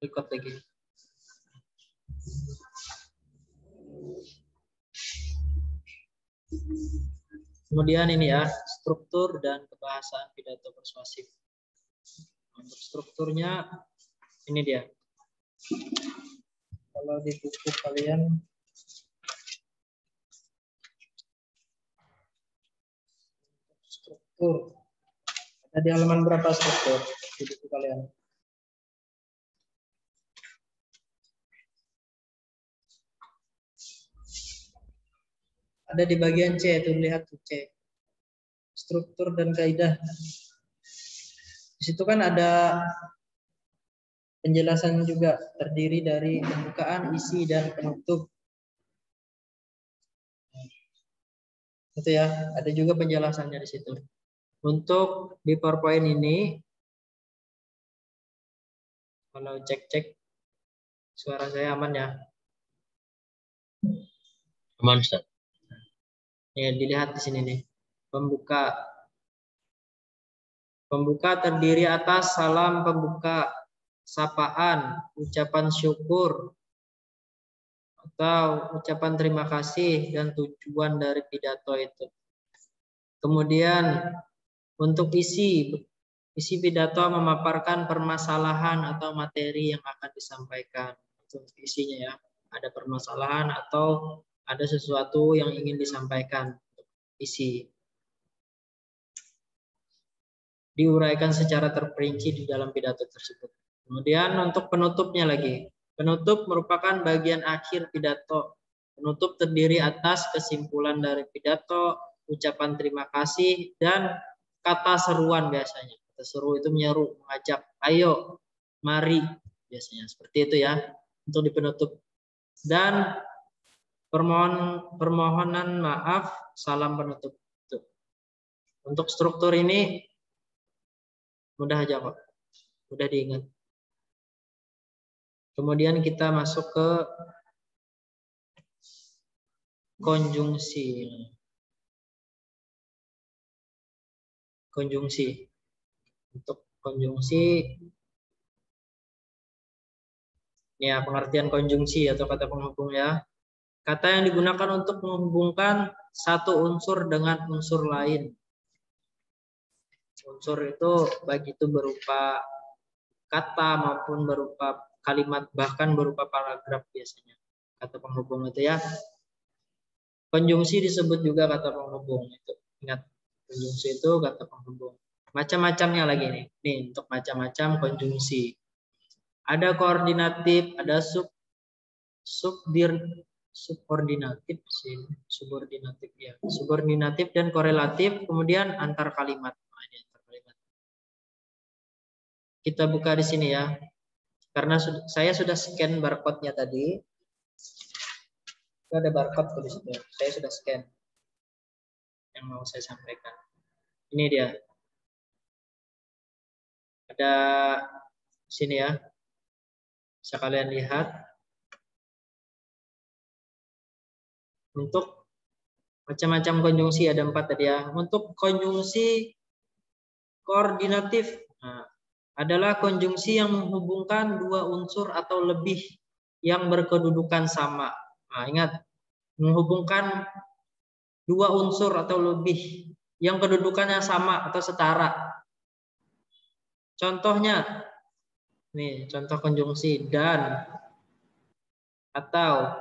Record lagi. Kemudian ini ya, struktur dan kebahasaan pidato persuasif. Untuk strukturnya ini dia. Kalau di buku kalian struktur ada di halaman berapa struktur di buku kalian? Ada di bagian C, itu lihat tuh C. Struktur dan kaidah. Di situ kan ada penjelasan juga, terdiri dari pembukaan, isi, dan penutup. Itu ya, ada juga penjelasannya di situ. Untuk di PowerPoint ini, kalau cek suara saya aman ya? Aman, Ustaz. Ya, dilihat di sini nih. Pembuka terdiri atas salam pembuka, sapaan, ucapan syukur, atau ucapan terima kasih dan tujuan dari pidato itu. Kemudian untuk isi pidato memaparkan permasalahan atau materi yang akan disampaikan. Itu isinya ya. Ada permasalahan atau ada sesuatu yang ingin disampaikan. Isi. Diuraikan secara terperinci di dalam pidato tersebut. Kemudian untuk penutupnya lagi. Penutup merupakan bagian akhir pidato. Penutup terdiri atas kesimpulan dari pidato, ucapan terima kasih, dan kata seruan biasanya. Kata seru itu menyeru, mengajak, ayo, mari. Biasanya seperti itu ya. Untuk di penutup. Dan permohonan maaf, salam penutup. Untuk struktur ini mudah aja kok, mudah diingat. Kemudian kita masuk ke konjungsi. Konjungsi. Untuk konjungsi, ini ya pengertian konjungsi atau kata penghubung ya. Kata yang digunakan untuk menghubungkan satu unsur dengan unsur lain. Unsur itu baik itu berupa kata maupun berupa kalimat, bahkan berupa paragraf biasanya. Kata penghubung itu ya. Konjungsi disebut juga kata penghubung itu. Ingat, konjungsi itu kata penghubung. Macam-macamnya lagi nih. Nih untuk macam-macam konjungsi. Ada koordinatif, ada subordinatif sih, subordinatif ya. Subordinatif dan korelatif, kemudian antar kalimat. Nah, ini antar kalimat. Kita buka di sini ya. Karena saya sudah scan barcode-nya tadi. Itu ada barcode di situ. Saya sudah scan. Yang mau saya sampaikan. Ini dia. Ada sini ya. Bisa kalian lihat. Untuk macam-macam konjungsi ada 4 tadi ya. Untuk konjungsi koordinatif adalah konjungsi yang menghubungkan dua unsur atau lebih yang berkedudukan sama. Nah, ingat, menghubungkan dua unsur atau lebih yang kedudukannya sama atau setara. Contohnya, nih contoh konjungsi dan, atau,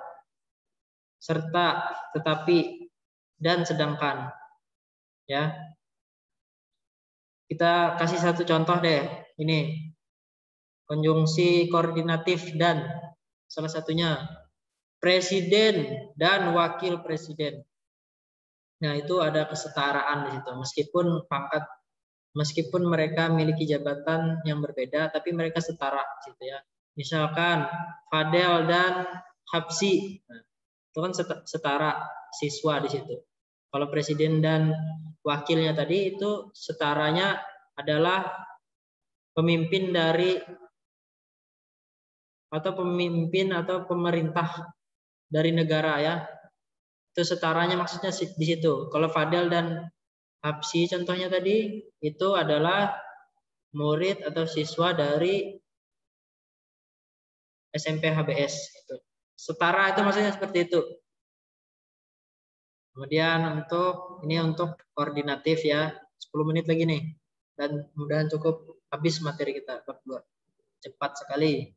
serta, tetapi, dan sedangkan. Ya. Kita kasih satu contoh deh. Ini konjungsi koordinatif dan, salah satunya presiden dan wakil presiden. Nah, itu ada kesetaraan di situ. Meskipun mereka memiliki jabatan yang berbeda, tapi mereka setara gitu ya. Misalkan Fadel dan Habsi, nah, itu kan setara siswa di situ. Kalau presiden dan wakilnya tadi itu setaranya adalah pemimpin atau pemerintah dari negara ya. Itu setaranya maksudnya di situ. Kalau Fadel dan Habsi contohnya tadi itu adalah murid atau siswa dari SMP HBS itu. Setara itu maksudnya seperti itu. Kemudian untuk koordinatif ya, 10 menit lagi nih. Dan mudah-mudahan cukup habis materi kita bab 2. Cepat sekali.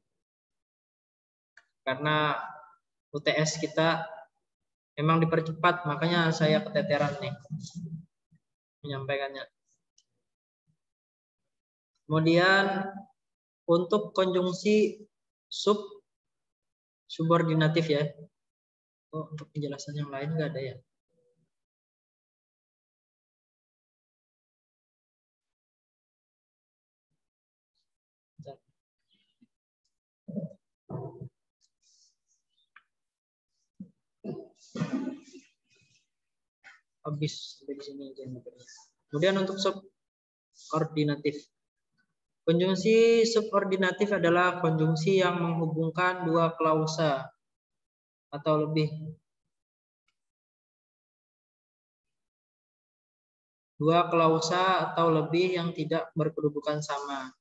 Karena UTS kita memang dipercepat, makanya saya keteteran nih menyampaikannya. Kemudian untuk konjungsi subordinatif ya. Oh, untuk penjelasan yang lain nggak ada ya. Habis sampai di sini aja. Kemudian untuk subordinatif. Konjungsi subordinatif adalah konjungsi yang menghubungkan dua klausa atau lebih. Dua klausa atau lebih yang tidak berkedudukan sama.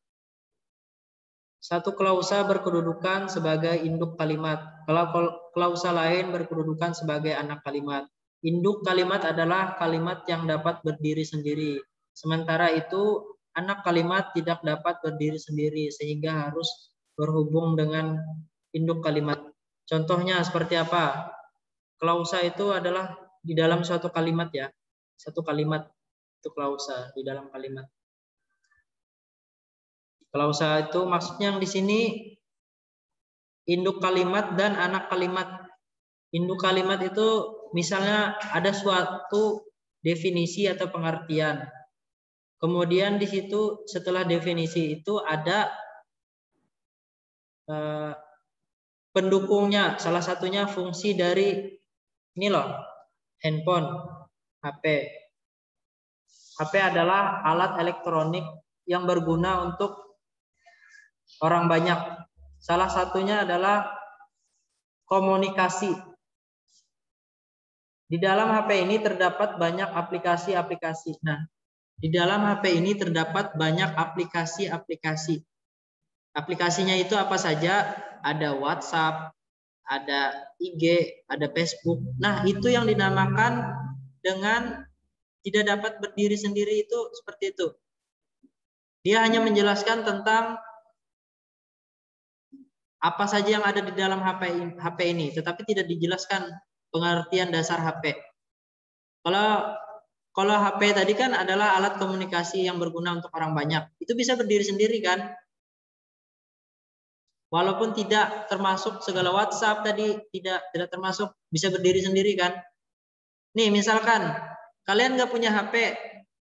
Satu klausa berkedudukan sebagai induk kalimat. Kalau klausa lain berkedudukan sebagai anak kalimat. Induk kalimat adalah kalimat yang dapat berdiri sendiri. Sementara itu, anak kalimat tidak dapat berdiri sendiri sehingga harus berhubung dengan induk kalimat. Contohnya seperti apa? Klausa itu adalah di dalam suatu kalimat ya. Satu kalimat itu klausa di dalam kalimat. Klausa itu maksudnya yang di sini induk kalimat dan anak kalimat. Induk kalimat itu misalnya ada suatu definisi atau pengertian. Kemudian di situ setelah definisi itu ada pendukungnya. Salah satunya fungsi dari ini loh, handphone, HP. HP adalah alat elektronik yang berguna untuk orang banyak. Salah satunya adalah komunikasi. Di dalam HP ini terdapat banyak aplikasi-aplikasi. Nah, di dalam HP ini terdapat banyak aplikasi-aplikasi. Aplikasinya itu apa saja? Ada WhatsApp, ada IG, ada Facebook. Nah, itu yang dinamakan dengan tidak dapat berdiri sendiri itu seperti itu. Dia hanya menjelaskan tentang apa saja yang ada di dalam HP ini, tetapi tidak dijelaskan pengertian dasar HP. Kalau HP tadi kan adalah alat komunikasi yang berguna untuk orang banyak. Itu bisa berdiri sendiri kan? Walaupun tidak termasuk segala WhatsApp tadi, tidak termasuk, bisa berdiri sendiri kan? Nih misalkan kalian nggak punya HP,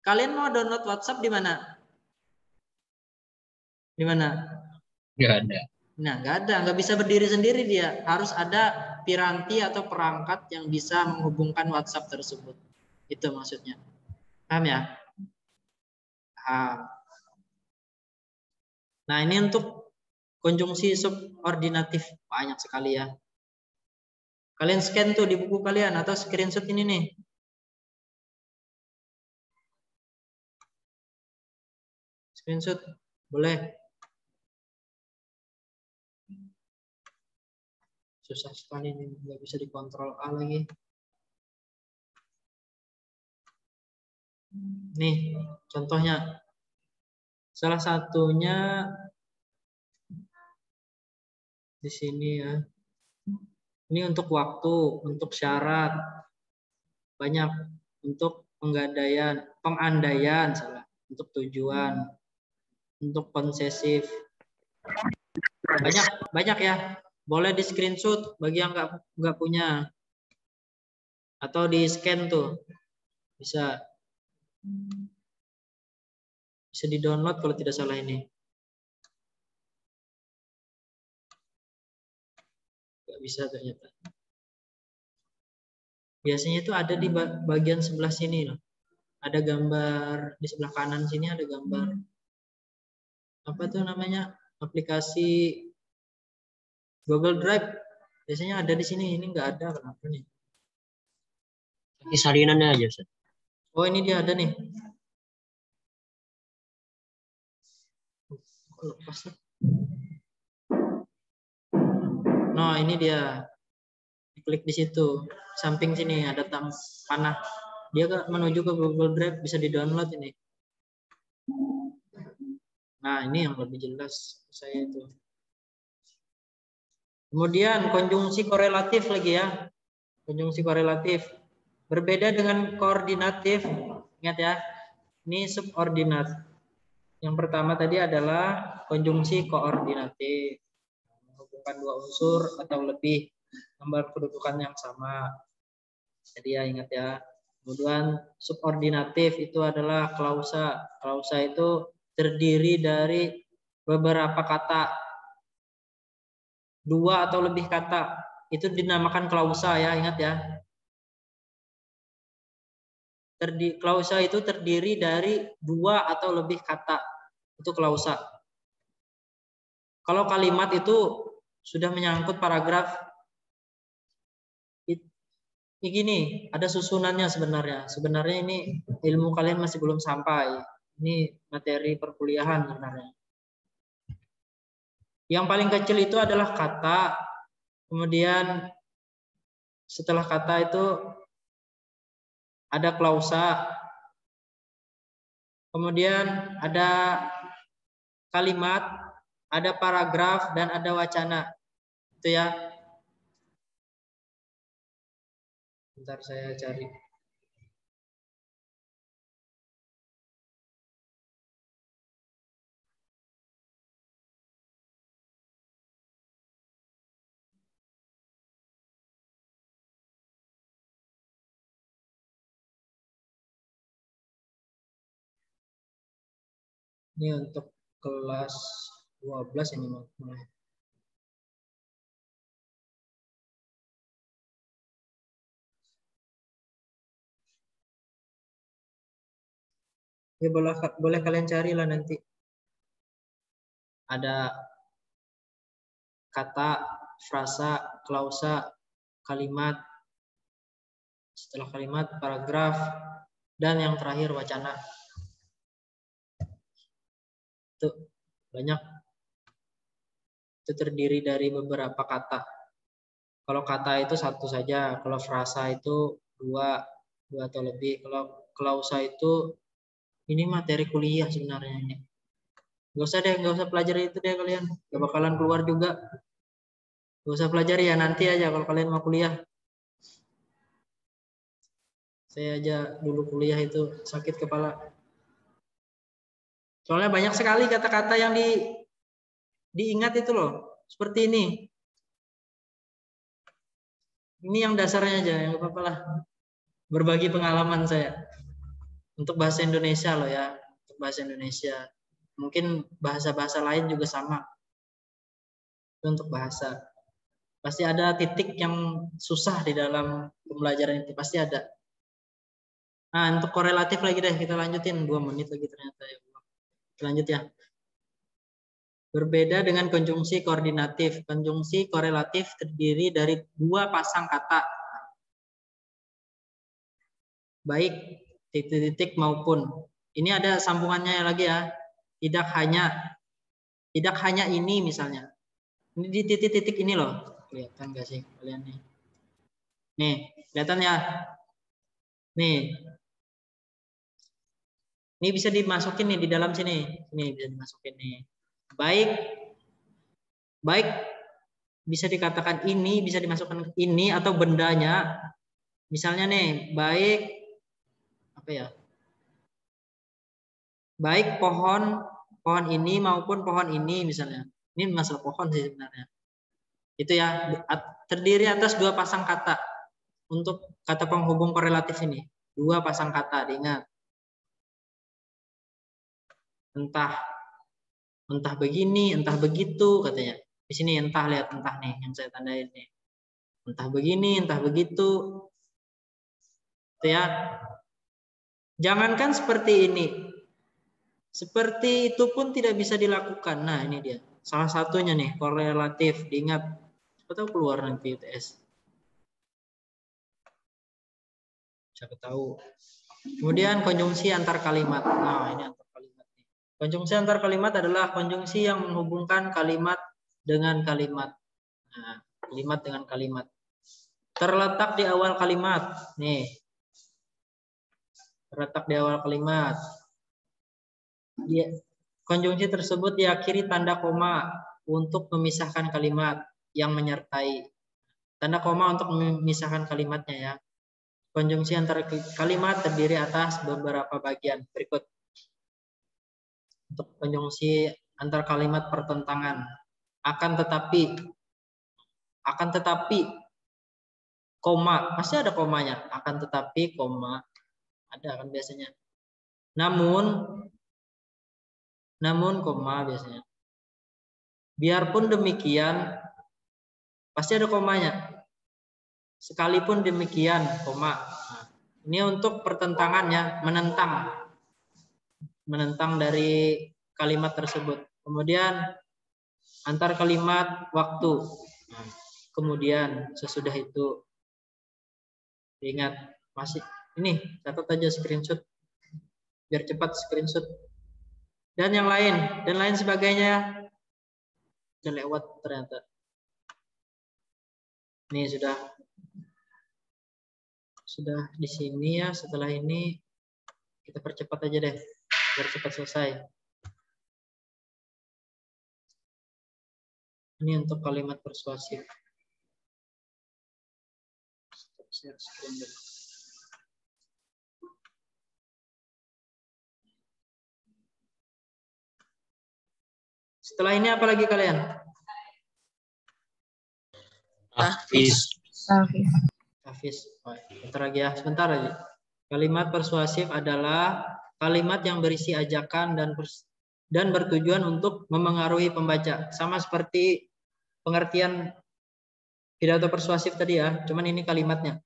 kalian mau download WhatsApp di mana? Di mana? Nggak ada. Nah, nggak bisa berdiri sendiri dia. Harus ada piranti atau perangkat yang bisa menghubungkan WhatsApp tersebut. Itu maksudnya. Paham ya? Paham. Nah, ini untuk konjungsi subordinatif. Banyak sekali ya. Kalian scan tuh di buku kalian atau screenshot ini nih. Screenshot boleh. Susah sekali ini, nggak bisa dikontrol A lagi. Nih, contohnya. Salah satunya di sini ya. Ini untuk waktu, untuk syarat. Banyak untuk pengandaian salah, untuk tujuan, untuk konsesif. Banyak ya. Boleh di screenshot bagi yang nggak punya, atau di scan tuh bisa di download kalau tidak salah ini. Nggak bisa ternyata. Biasanya itu ada di bagian sebelah sini loh. Ada gambar di sebelah kanan sini, ada gambar apa tuh namanya, aplikasi Google Drive. Biasanya ada di sini, ini nggak ada, kenapa nih? Di salinannya aja, Ustaz. Oh, ini dia ada nih. Kok lepas nih? Nah, ini dia. Klik di situ. Samping sini ada panah. Dia menuju ke Google Drive, bisa di-download ini. Nah, ini yang lebih jelas saya itu. Kemudian konjungsi korelatif lagi ya. Konjungsi korelatif. Berbeda dengan koordinatif. Ingat ya, ini subordinat. Yang pertama tadi adalah konjungsi koordinatif. Menghubungkan dua unsur atau lebih gambar kedudukan yang sama. Jadi ya ingat ya. Kemudian subordinatif itu adalah klausa. Klausa itu terdiri dari beberapa kata, dua atau lebih kata. Itu dinamakan klausa ya, ingat ya. Klausa itu terdiri dari dua atau lebih kata. Itu klausa. Kalau kalimat itu sudah menyangkut paragraf, ini gini, ada susunannya sebenarnya. Sebenarnya ini ilmu kalian masih belum sampai. Ini materi perkuliahan sebenarnya. Yang paling kecil itu adalah kata. Kemudian setelah kata itu ada klausa. Kemudian ada kalimat, ada paragraf, dan ada wacana. Itu ya. Bentar saya cari. Ini untuk kelas 12 ini mulai. Ya, boleh kalian carilah nanti. Ada kata, frasa, klausa, kalimat, setelah kalimat paragraf, dan yang terakhir wacana. Itu banyak. Itu terdiri dari beberapa kata. Kalau kata itu satu saja, kalau frasa itu dua atau lebih. Kalau klausa itu ini materi kuliah sebenarnya ini. Gak usah pelajari itu deh kalian. Gak bakalan keluar juga. Gak usah pelajari ya, nanti aja kalau kalian mau kuliah. Saya aja dulu kuliah itu sakit kepala. Soalnya banyak sekali kata-kata yang diingat itu loh. Seperti ini. Ini yang dasarnya aja, yang apa-apa lah. Berbagi pengalaman saya. Untuk bahasa Indonesia loh ya. Untuk bahasa Indonesia. Mungkin bahasa-bahasa lain juga sama. Itu untuk bahasa. Pasti ada titik yang susah di dalam pembelajaran itu. Pasti ada. Nah, untuk korelatif lagi deh. Kita lanjutin. 2 menit lagi ternyata ya. Lanjut ya. Berbeda dengan konjungsi koordinatif. Konjungsi korelatif terdiri dari 2 pasang kata. Baik titik-titik maupun. Ini ada sambungannya lagi ya. Tidak hanya ini misalnya. Ini di titik-titik ini loh. Kelihatan nggak sih kalian nih? Nih, kelihatan ya? Nih. Ini bisa dimasukin nih di dalam sini. Ini bisa dimasukin nih. Baik bisa dikatakan ini, bisa dimasukkan ini atau bendanya. Misalnya nih, baik apa ya? Baik pohon ini maupun pohon ini misalnya. Ini masalah pohon sih sebenarnya. Itu ya, terdiri atas 2 pasang kata. Untuk kata penghubung korelatif ini, 2 pasang kata, diingat. Entah begini, entah begitu katanya. Di sini entah, lihat entah nih yang saya tandain nih. Entah begini, entah begitu. Itu ya. Jangankan seperti ini. Seperti itu pun tidak bisa dilakukan. Nah, ini dia. Salah satunya nih, korelatif. Diingat. Siapa tahu keluar nanti UTS. Siapa tahu. Kemudian konjungsi antar kalimat. Nah, ini antar kalimat nih. Konjungsi antar kalimat adalah konjungsi yang menghubungkan kalimat dengan kalimat. Nah, kalimat dengan kalimat. Terletak di awal kalimat. Nih. Terletak di awal kalimat. Konjungsi tersebut diakhiri tanda koma untuk memisahkan kalimat yang menyertai. Tanda koma untuk memisahkan kalimatnya ya. Konjungsi antara kalimat terdiri atas beberapa bagian. Berikut. Untuk konjungsi antar kalimat pertentangan. Akan tetapi, koma, pasti ada komanya. Akan tetapi, koma, ada kan biasanya. Namun, koma biasanya. Biarpun demikian, pasti ada komanya. Sekalipun demikian, koma. Nah, ini untuk pertentangannya, menentang dari kalimat tersebut. Kemudian antar kalimat waktu. Nah, kemudian sesudah itu, ingat masih ini catat aja screenshot biar cepat screenshot. Dan yang lain dan lain sebagainya. Udah lewat ternyata. Ini sudah di sini ya. Setelah ini kita percepat aja deh biar cepat selesai. Ini untuk kalimat persuasif. Share screen dulu. Setelah ini apa lagi kalian? Tahfiz. Bentar lagi ya, sebentar aja. Kalimat persuasif adalah kalimat yang berisi ajakan dan bertujuan untuk memengaruhi pembaca. Sama seperti pengertian pidato persuasif tadi ya, cuman ini kalimatnya.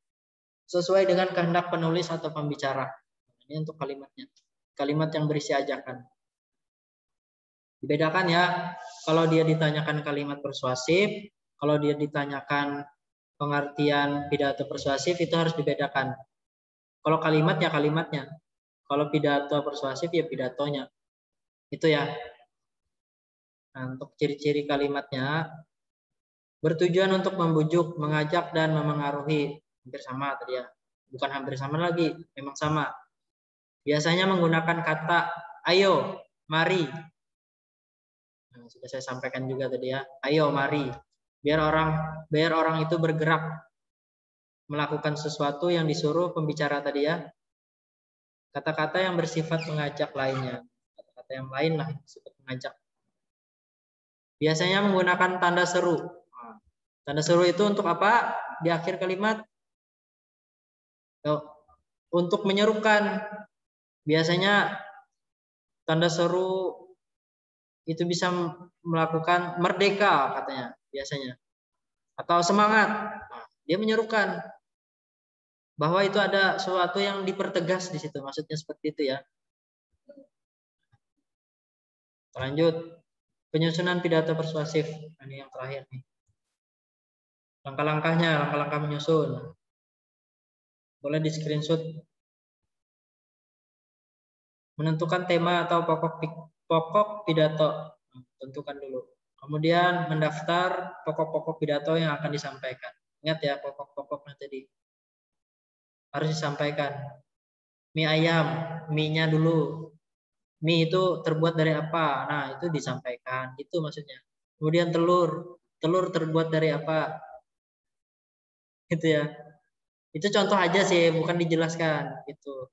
Sesuai dengan kehendak penulis atau pembicara. Ini untuk kalimatnya. Kalimat yang berisi ajakan. Dibedakan ya, kalau dia ditanyakan kalimat persuasif, kalau dia ditanyakan pengertian pidato persuasif itu harus dibedakan. Kalau kalimat ya kalimatnya. Kalau pidato persuasif ya pidatonya. Itu ya. Nah, untuk ciri-ciri kalimatnya, bertujuan untuk membujuk, mengajak, dan memengaruhi. Hampir sama tadi ya. Bukan hampir sama lagi, memang sama. Biasanya menggunakan kata ayo, mari. Nah, sudah saya sampaikan juga tadi ya. Ayo, mari. Biar orang itu bergerak melakukan sesuatu yang disuruh pembicara tadi ya. Kata-kata yang bersifat mengajak lainnya. Kata-kata yang lain lah bersifat mengajak. Biasanya menggunakan tanda seru. Nah, tanda seru itu untuk apa? Di akhir kalimat. Untuk menyerukan. Biasanya tanda seru itu bisa melakukan merdeka katanya biasanya. Atau semangat. Nah, dia menyerukan bahwa itu ada sesuatu yang dipertegas di situ. Maksudnya seperti itu ya. Lanjut. Penyusunan pidato persuasif. Ini yang terakhir nih. Langkah-langkahnya, langkah-langkah menyusun. Boleh di screenshot. Menentukan tema atau pokok pidato. Tentukan dulu. Kemudian mendaftar pokok-pokok pidato yang akan disampaikan. Ingat ya pokok-pokoknya tadi. Harus disampaikan. Mie ayam, mie-nya dulu. Mie itu terbuat dari apa? Nah, itu disampaikan. Itu maksudnya. Kemudian telur. Telur terbuat dari apa? Gitu ya. Itu contoh aja sih, bukan dijelaskan gitu.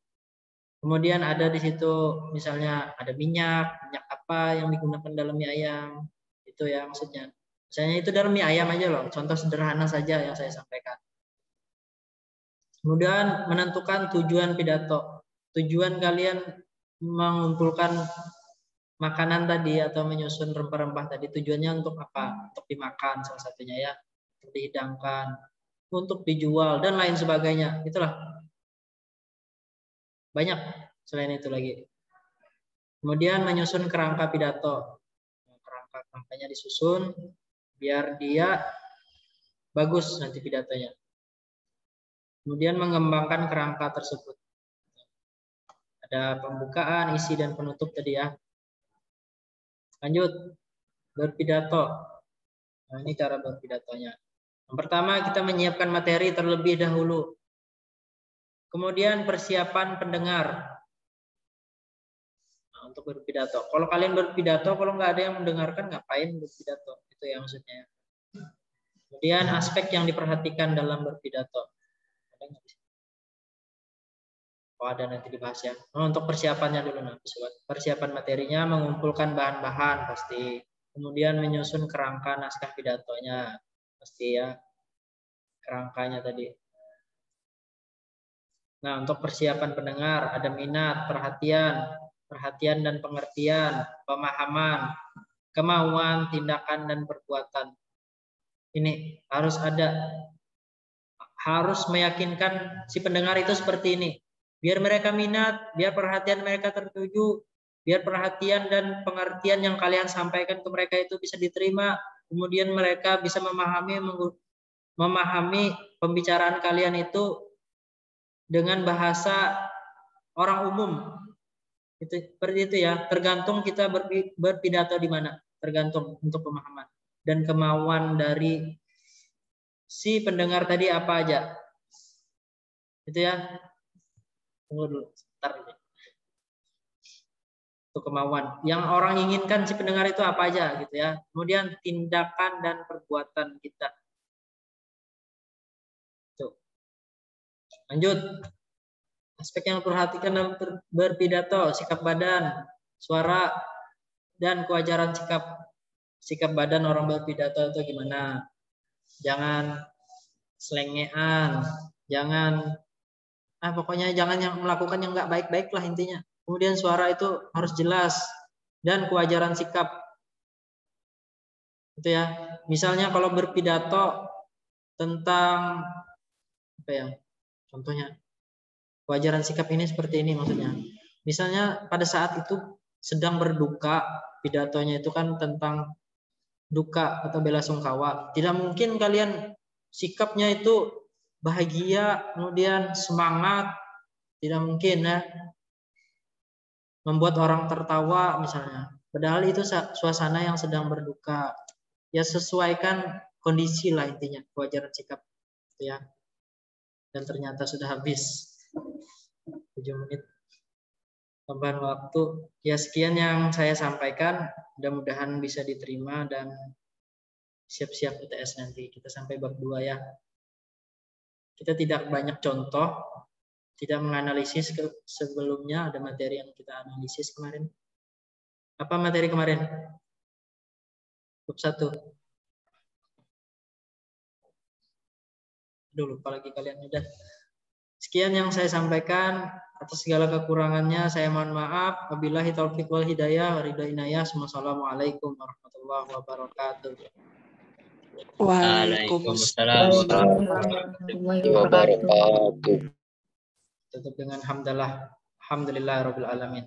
Kemudian ada di situ misalnya ada minyak apa yang digunakan dalam mie ayam. Itu ya maksudnya. Misalnya itu dalam mie ayam aja loh. Contoh sederhana saja yang saya sampaikan. Kemudian menentukan tujuan pidato. Tujuan kalian mengumpulkan makanan tadi atau menyusun rempah-rempah tadi tujuannya untuk apa? Untuk dimakan salah satunya ya, untuk dihidangkan, untuk dijual dan lain sebagainya. Itulah. Banyak selain itu lagi. Kemudian menyusun kerangka pidato. Kerangkanya disusun biar dia bagus nanti pidatonya. Kemudian mengembangkan kerangka tersebut. Ada pembukaan, isi, dan penutup tadi ya. Lanjut, berpidato. Nah, ini cara berpidatonya. Yang pertama kita menyiapkan materi terlebih dahulu. Kemudian persiapan pendengar. Nah, untuk berpidato. Kalau kalian berpidato, kalau nggak ada yang mendengarkan, ngapain berpidato? Itu ya maksudnya. Kemudian aspek yang diperhatikan dalam berpidato. Ada nggak? Oh, ada, nanti dibahas ya. Nah, untuk persiapannya dulu nanti. Persiapan materinya mengumpulkan bahan-bahan pasti. Kemudian menyusun kerangka naskah pidatonya pasti ya. Kerangkanya tadi. Nah, untuk persiapan pendengar ada minat, perhatian dan pengertian, pemahaman, kemauan, tindakan dan perbuatan. Ini harus ada, harus meyakinkan si pendengar itu seperti ini. Biar mereka minat, biar perhatian mereka tertuju, biar perhatian dan pengertian yang kalian sampaikan ke mereka itu bisa diterima. Kemudian mereka bisa memahami pembicaraan kalian itu dengan bahasa orang umum. Itu seperti itu ya. Tergantung kita berpidato di mana, tergantung untuk pemahaman dan kemauan dari si pendengar tadi apa aja. Itu ya. Tunggu dulu, sebentar ini. Untuk kemauan yang orang inginkan si pendengar itu apa aja gitu ya. Kemudian tindakan dan perbuatan kita. Tuh. Lanjut. Aspek yang perhatikan dalam berpidato, sikap badan, suara, dan kewajaran sikap badan orang berpidato itu gimana. Jangan selengean, jangan pokoknya jangan yang melakukan yang nggak baik-baik lah intinya. Kemudian suara itu harus jelas dan kewajaran sikap. Itu ya. Misalnya kalau berpidato tentang apa ya? Contohnya kewajaran sikap ini seperti ini maksudnya. Misalnya pada saat itu sedang berduka, pidatonya itu kan tentang duka atau bela sungkawa. Tidak mungkin kalian sikapnya itu bahagia, kemudian semangat. Tidak mungkin ya. Membuat orang tertawa misalnya. Padahal itu suasana yang sedang berduka. Ya sesuaikan kondisi lah intinya, kewajaran sikap. Ya. Dan ternyata sudah habis 7 menit tambahan waktu. Ya sekian yang saya sampaikan, mudah-mudahan bisa diterima dan siap-siap UTS nanti. Kita sampai bab 2 ya. Kita tidak banyak contoh, tidak menganalisis sebelumnya, ada materi yang kita analisis kemarin. Apa materi kemarin? Bab 1. Aduh, lupa lagi kalian udah. Sekian yang saya sampaikan. Atas segala kekurangannya saya mohon maaf. Wabillahi taufiq wal hidayah wa ridha inayah. Wassalamualaikum warahmatullahi wabarakatuh. Waalaikumsalam warahmatullahi wabarakatuh. Tutup dengan hamdalah. Alhamdulillahirabbil alamin.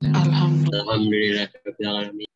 Alhamdulillah rabbil alamin.